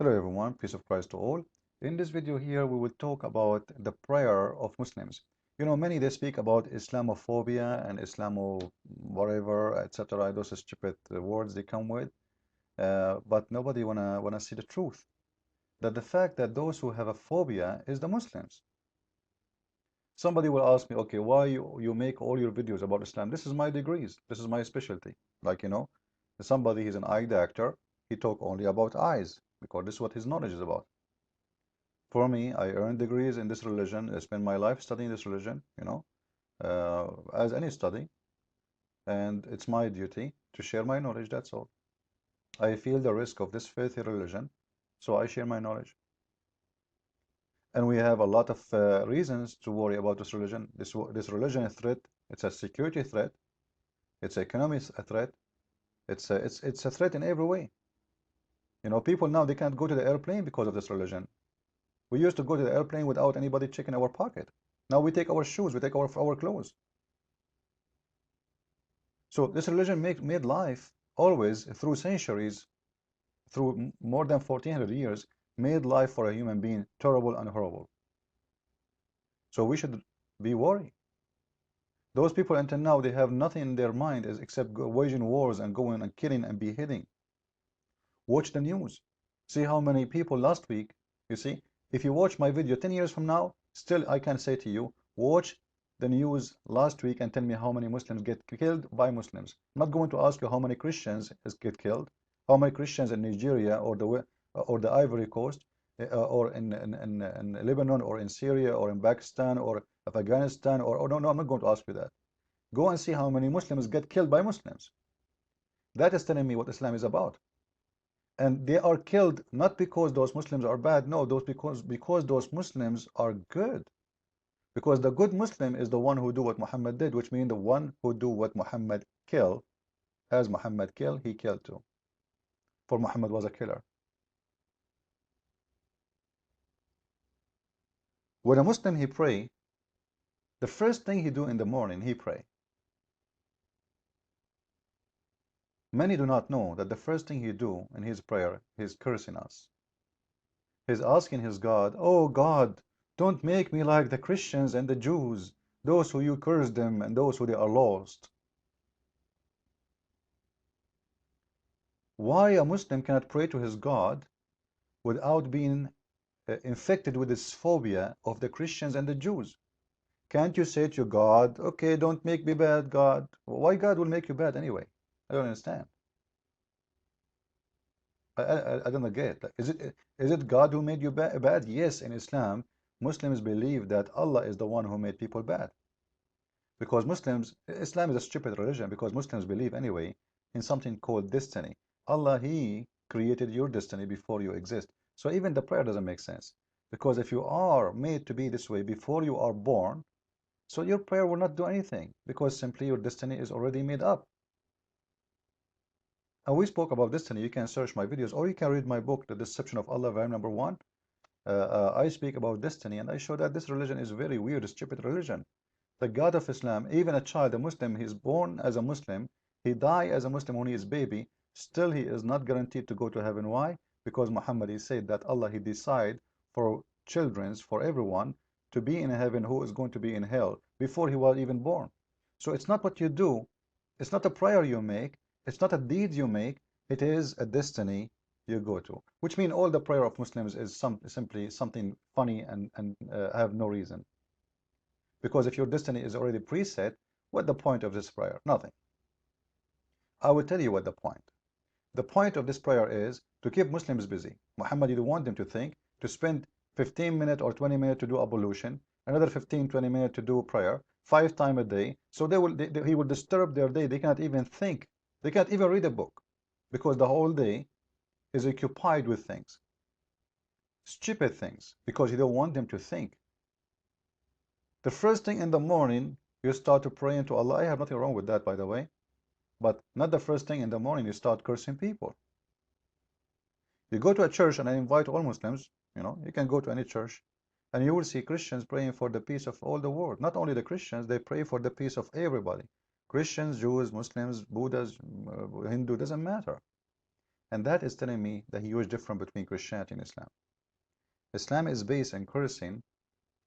Hello everyone, peace of Christ to all. In this video here, we will talk about the prayer of Muslims. You know, many they speak about Islamophobia and Islamo whatever, etc. Those stupid words they come with, but nobody wanna see the truth. That the fact that those who have a phobia is the Muslims. Somebody will ask me, okay, why you make all your videos about Islam? This is my degrees. This is my specialty. Like, you know, somebody he's an eye doctor, he talk only about eyes because this is what his knowledge is about. For me, I earned degrees in this religion. I spent my life studying this religion, you know, as any study, and it's my duty to share my knowledge, that's all. I feel the risk of this filthy religion, so I share my knowledge. And we have a lot of reasons to worry about this religion. This religion is a threat. It's a security threat. It's an economic threat. It's a threat in every way. You know, people now, they can't go to the airplane because of this religion. We used to go to the airplane without anybody checking our pocket. Now we take our shoes, we take our clothes. So this religion made life always, through centuries, through more than 1400 years, made life for a human being terrible and horrible. So we should be worried. Those people until now, they have nothing in their mind except waging wars and going and killing and beheading. Watch the news. See how many people last week, you see, if you watch my video 10 years from now, still I can say to you, watch the news last week and tell me how many Muslims get killed by Muslims. I'm not going to ask you how many Christians get killed, how many Christians in Nigeria or the Ivory Coast, or in Lebanon or in Syria or in Pakistan or Afghanistan, or no, I'm not going to ask you that. Go and see how many Muslims get killed by Muslims. That is telling me what Islam is about. And they are killed not because those Muslims are bad, no, because those Muslims are good. Because the good Muslim is the one who do what Muhammad did, which means the one who do what Muhammad kill. As Muhammad kill, he killed too. For Muhammad was a killer. When a Muslim he pray, the first thing he do in the morning, he pray. Many do not know that the first thing he do in his prayer, he's cursing us. He's asking his God, oh God, don't make me like the Christians and the Jews, those who you curse them and those who they are lost. Why a Muslim cannot pray to his God without being infected with this phobia of the Christians and the Jews? Can't you say to God, okay, don't make me bad, God? Why God will make you bad anyway? I don't understand. I don't get it. Is it God who made you bad? Yes, in Islam, Muslims believe that Allah is the one who made people bad. Because Islam is a stupid religion because Muslims believe anyway in something called destiny. Allah, He created your destiny before you exist. So even the prayer doesn't make sense. Because if you are made to be this way before you are born, so your prayer will not do anything because simply your destiny is already made up. And we spoke about destiny. You can search my videos or you can read my book, The Deception of Allah, volume number 1. I speak about destiny and I show that this religion is very weird, stupid religion. The God of Islam, even a child, a Muslim, he is born as a Muslim, he dies as a Muslim when he is baby, still he is not guaranteed to go to heaven. Why? Because Muhammad, he said that Allah, he decide for children's, for everyone, to be in heaven who is going to be in hell before he was even born. So it's not what you do, it's not a prayer you make, it's not a deed you make, it is a destiny you go to. Which means all the prayer of Muslims is simply something funny and have no reason. Because if your destiny is already preset, what the point of this prayer? Nothing. I will tell you what the point. The point of this prayer is to keep Muslims busy. Muhammad didn't want them to think, to spend 15 minutes or 20 minutes to do ablution, another 15-20 minutes to do prayer, 5 times a day. So he will disturb their day. They cannot even think. They can't even read a book because the whole day is occupied with things. Stupid things, because you don't want them to think. The first thing in the morning, you start to pray to Allah. I have nothing wrong with that, by the way. But not the first thing in the morning you start cursing people. You go to a church, and I invite all Muslims, you know, you can go to any church, and you will see Christians praying for the peace of all the world. Not only the Christians, they pray for the peace of everybody. Christians, Jews, Muslims, Buddhas, Hindu, doesn't matter. And that is telling me the huge difference between Christianity and Islam. Islam is based on cursing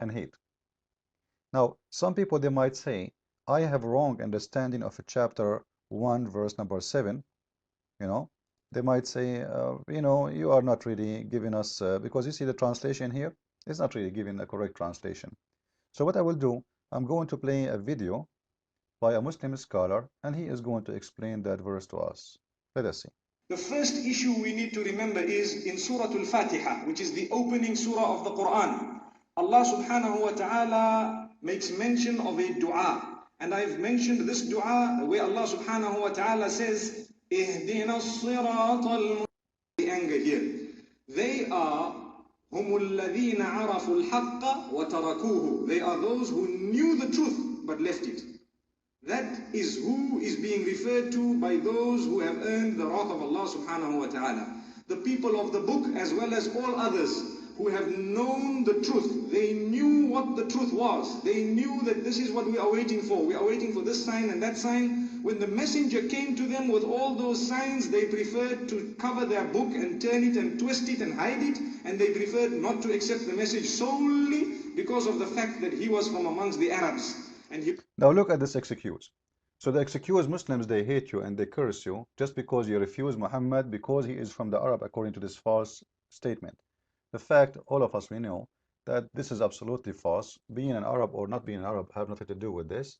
and hate. Now, some people, they might say, I have wrong understanding of chapter 1, verse number 7. They might say, you are not really giving us, because you see the translation here, it's not really giving the correct translation. So what I will do, I'm going to play a video by a Muslim scholar, and he is going to explain that verse to us. Let us see. The first issue we need to remember is in Surah Al-Fatiha, which is the opening surah of the Quran. Allah subhanahu wa ta'ala makes mention of a dua. And I've mentioned this dua where Allah subhanahu wa ta'ala says, Ihdina as-sirat al-mustaqim. The anger here. They are هم الذين عرفوا الحق وتركوه. They are those who knew the truth but left it. That is who is being referred to by those who have earned the wrath of Allah subhanahu wa ta'ala. The people of the book as well as all others who have known the truth. They knew what the truth was. They knew that this is what we are waiting for. We are waiting for this sign and that sign. When the messenger came to them with all those signs, they preferred to cover their book and turn it and twist it and hide it. And they preferred not to accept the message solely because of the fact that he was from amongst the Arabs. Now look at this excuse. So the excuse Muslims, they hate you and they curse you just because you refuse Muhammad because he is from the Arab, according to this false statement. The fact, all of us, we know that this is absolutely false. Being an Arab or not being an Arab have nothing to do with this,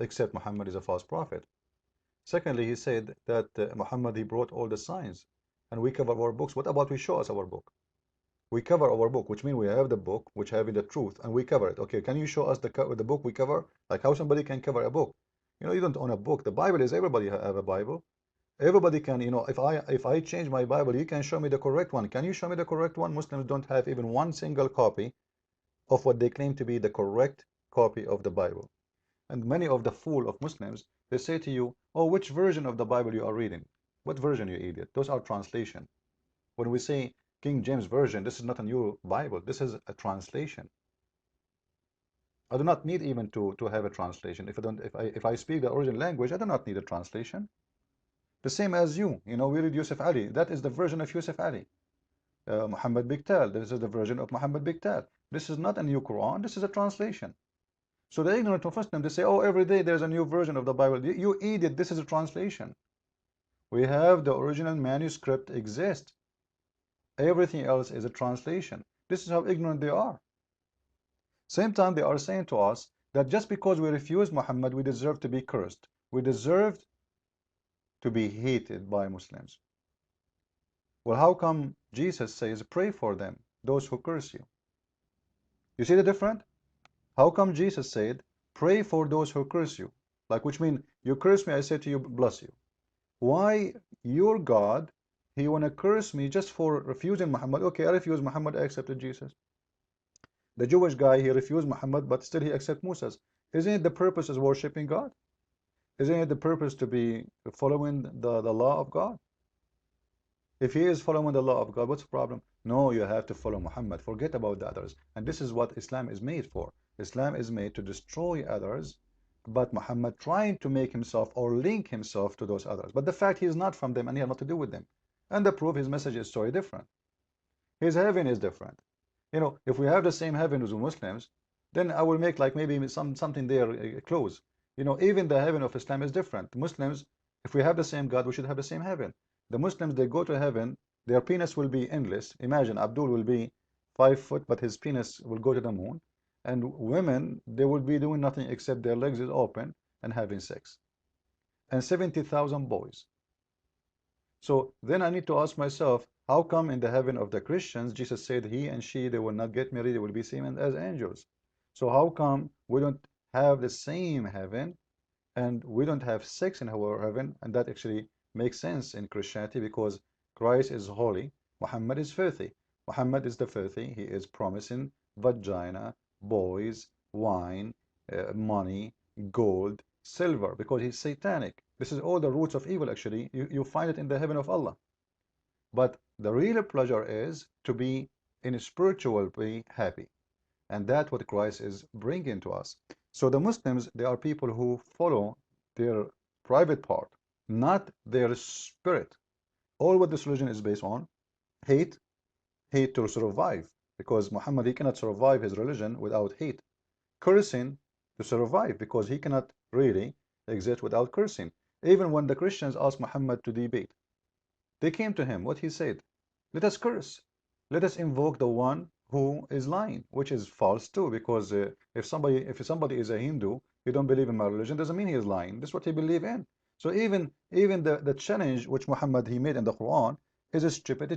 except Muhammad is a false prophet. Secondly, he said that Muhammad, he brought all the signs, and we cover our books. What about we show us our book? We cover our book, which means we have the book, which having the truth, and we cover it. Okay, can you show us the book we cover? Like how somebody can cover a book? You don't own a book. The Bible is, everybody have a Bible. Everybody can, if I change my Bible, you can show me the correct one. Can you show me the correct one? Muslims don't have even one single copy of what they claim to be the correct copy of the Bible. And many of the fool of Muslims, they say to you, oh, which version of the Bible you are reading? What version, you idiot? Those are translation. When we say King James Version, this is not a new Bible. This is a translation. I do not need even to have a translation. If I speak the original language, I do not need a translation. The same as you. We read Yusuf Ali. That is the version of Yusuf Ali. Muhammad Biktal. This is the version of Muhammad Biktal. This is not a new Quran. This is a translation. So the ignorant of Muslims, they say, oh, every day there's a new version of the Bible. You idiot, this is a translation. We have the original manuscript exist. Everything else is a translation. This is how ignorant they are. Same time, they are saying to us that just because we refuse Muhammad, we deserve to be cursed. We deserve to be hated by Muslims. Well, how come Jesus says, pray for them, those who curse you? You see the difference? How come Jesus said, pray for those who curse you? Like, which means, you curse me, I say to you, bless you. Why your God, he want to curse me just for refusing Muhammad? Okay, I refuse Muhammad, I accepted Jesus. The Jewish guy, he refused Muhammad, but still he accepted Moses. Isn't it the purpose is worshiping God? Isn't it the purpose to be following the law of God? If he is following the law of God, what's the problem? No, you have to follow Muhammad. Forget about the others. And this is what Islam is made for. Islam is made to destroy others, but Muhammad trying to make himself or link himself to those others. But the fact he is not from them and he has nothing to do with them. And the proof, his message is so different. His heaven is different. If we have the same heaven as the Muslims, then I will make like maybe something there close. Even the heaven of Islam is different. The Muslims, if we have the same God, we should have the same heaven. The Muslims, they go to heaven, their penis will be endless. Imagine Abdul will be 5 foot, but his penis will go to the moon. And women, they will be doing nothing except their legs is open and having sex. And 70,000 boys. So then I need to ask myself, how come in the heaven of the Christians, Jesus said he and she, they will not get married, they will be seen as angels. So how come we don't have the same heaven and we don't have sex in our heaven? And that actually makes sense in Christianity because Christ is holy, Muhammad is filthy. Muhammad is the filthy, he is promising vagina, boys, wine, money, gold, silver, because he's satanic. This is all the roots of evil actually. You find it in the heaven of Allah. But the real pleasure is to be in a spiritual way happy. And that's what Christ is bringing to us. So the Muslims, they are people who follow their private part, not their spirit. All what this religion is based on, hate, hate to survive, because Muhammad, he cannot survive his religion without hate. Cursing to survive, because he cannot really exist without cursing. Even when the Christians asked Muhammad to debate, they came to him, what he said, let us curse, let us invoke the one who is lying, which is false too, because if somebody is a Hindu, you don't believe in my religion, doesn't mean he is lying. This is what he believe in. So even the challenge which Muhammad he made in the Quran is a stupid,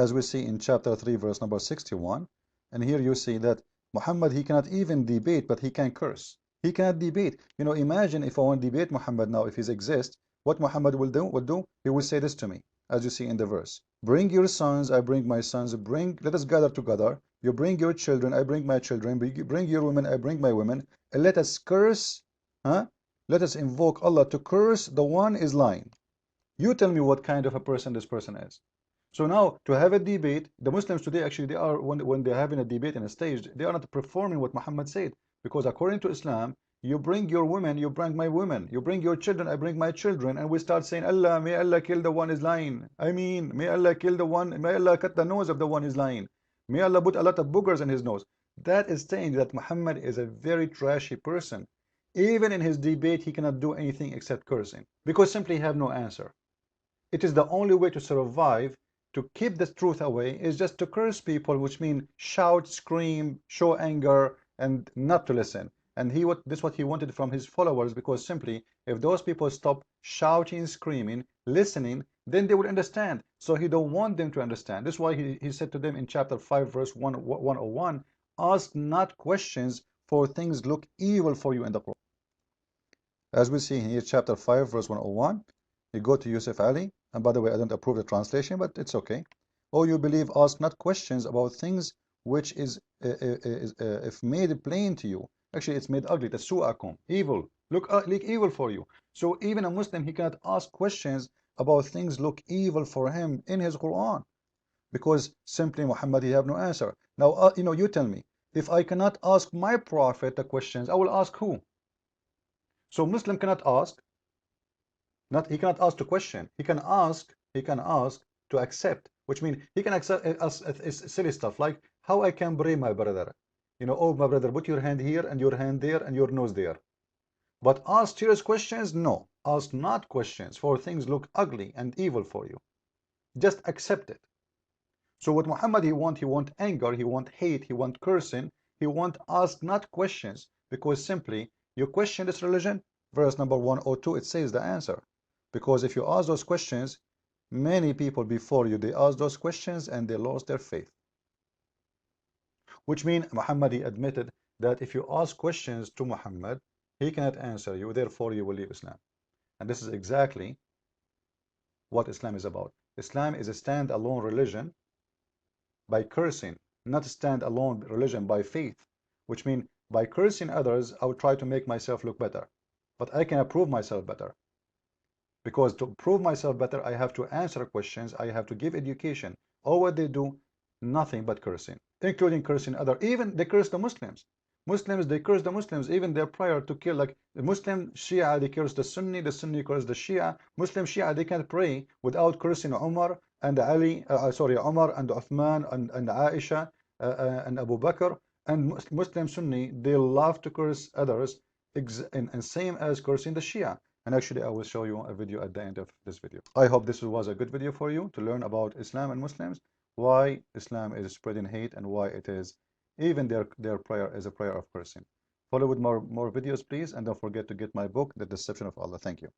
as we see in chapter 3 verse number 61. And here you see that Muhammad, he cannot even debate, but he can curse. He cannot debate. You know, imagine if I want to debate Muhammad now, if he exists, what Muhammad will do? He will say this to me, as you see in the verse. Bring your sons, I bring my sons. Let us gather together. You bring your children, I bring my children. Bring your women, I bring my women. And let us curse, huh? Let us invoke Allah to curse the one is lying. You tell me what kind of a person this person is. So now, to have a debate, the Muslims today, actually, they are, when they're having a debate in a stage, they are not performing what Muhammad said. Because according to Islam, you bring your women, you bring my women. You bring your children, I bring my children. And we start saying, Allah, may Allah kill the one is lying. I mean, may Allah kill the one, may Allah cut the nose of the one is lying. May Allah put a lot of boogers in his nose. That is saying that Muhammad is a very trashy person. Even in his debate, he cannot do anything except cursing. Because simply have no answer. It is the only way to survive, to keep the truth away, is just to curse people, which means shout, scream, show anger, and not to listen. And this is what he wanted from his followers, because simply, if those people stop shouting, screaming, listening, then they will understand. So he don't want them to understand. This is why he said to them in chapter 5, verse 101, ask not questions, for things look evil for you in the Quran. As we see here, chapter 5, verse 101, you go to Yusuf Ali, and by the way, I don't approve the translation, but it's okay. Oh, you believe, ask not questions about things which is if made plain to you. Actually, it's made ugly. Tasu'akum, evil. Look evil for you. So even a Muslim, he cannot ask questions about things look evil for him in his Quran, because simply Muhammad, he have no answer. Now, you tell me, if I cannot ask my prophet the questions, I will ask who? So Muslim cannot ask. He cannot ask to question. He can ask to accept, which means he can accept silly stuff like how I can pray my brother. Oh my brother, put your hand here and your hand there and your nose there. But ask serious questions? No. Ask not questions, for things look ugly and evil for you. Just accept it. So what Muhammad he want anger, he want hate, he want cursing, he want ask not questions, because simply you question this religion, verse number 102, it says the answer. Because if you ask those questions, many people before you, they asked those questions and they lost their faith. Which means Muhammad, he admitted that if you ask questions to Muhammad, he cannot answer you, therefore you will leave Islam. And this is exactly what Islam is about. Islam is a stand-alone religion by cursing, not a stand-alone religion by faith. Which means by cursing others, I would try to make myself look better. But I can prove myself better. Because to prove myself better, I have to answer questions, I have to give education. All what they do, nothing but cursing, including cursing others. Even they curse the Muslims. They curse the Muslims, even their prayer to kill, like the Muslim Shia, they curse the Sunni curse the Shia. Muslim Shia, they can't pray without cursing Umar and Ali, Umar and Uthman and Aisha and Abu Bakr. And Muslim Sunni, they love to curse others, and same as cursing the Shia. And actually, I will show you a video at the end of this video. I hope this was a good video for you to learn about Islam and Muslims, why Islam is spreading hate, and why it is even their prayer is a prayer of cursing. Follow with more videos, please, and don't forget to get my book, The Deception of Allah. Thank you.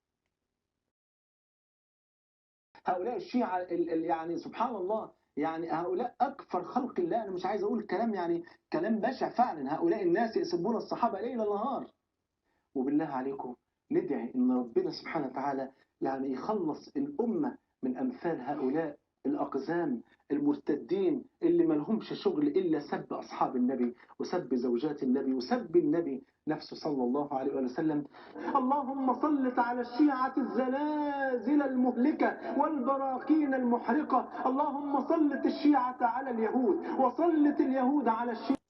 هؤلاء الشيعة يعني سبحان الله، يعني هؤلاء أكفر خلق الله. أنا مش عايز أقول كلام، يعني كلام بشع فعلا. هؤلاء الناس يسبون الصحابة ليل نهار. وبالله عليكم ندعي ان ربنا سبحانه وتعالى يعني يخلص الامه من امثال هؤلاء الاقزام المرتدين اللي ما لهمش شغل الا سب اصحاب النبي وسب زوجات النبي وسب النبي نفسه صلى الله عليه وسلم. اللهم سلط على الشيعة الزلازل المهلكة والبراكين المحرقة. اللهم سلط الشيعة على اليهود وسلط اليهود على الشيعة.